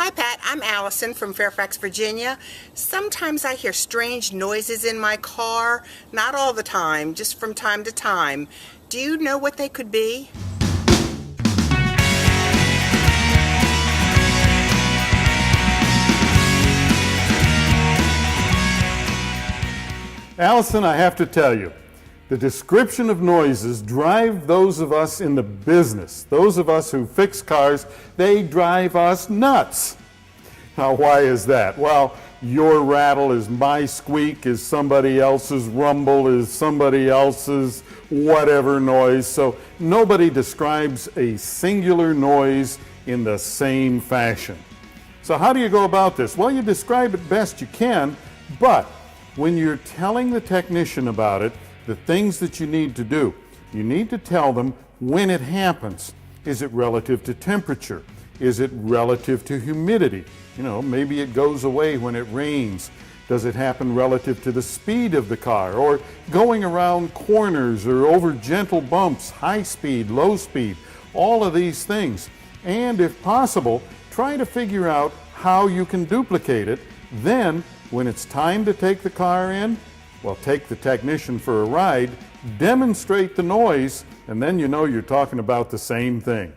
Hi Pat, I'm Allison from Fairfax, Virginia. Sometimes I hear strange noises in my car. Not all the time, just from time to time. Do you know what they could be? Allison, I have to tell you, the description of noises drive those of us in the business, those of us who fix cars, they drive us nuts. Now, why is that? Well, your rattle is my squeak, is somebody else's rumble, is somebody else's whatever noise. So nobody describes a singular noise in the same fashion. So how do you go about this? Well, you describe it best you can, but when you're telling the technician about it, the things that you need to do, you need to tell them when it happens. Is it relative to temperature? Is it relative to humidity? You know, maybe it goes away when it rains. Does it happen relative to the speed of the car, or going around corners or over gentle bumps, high speed, low speed, all of these things. And if possible, try to figure out how you can duplicate it. Then, when it's time to take the car in, well, take the technician for a ride, demonstrate the noise, and then you know you're talking about the same thing.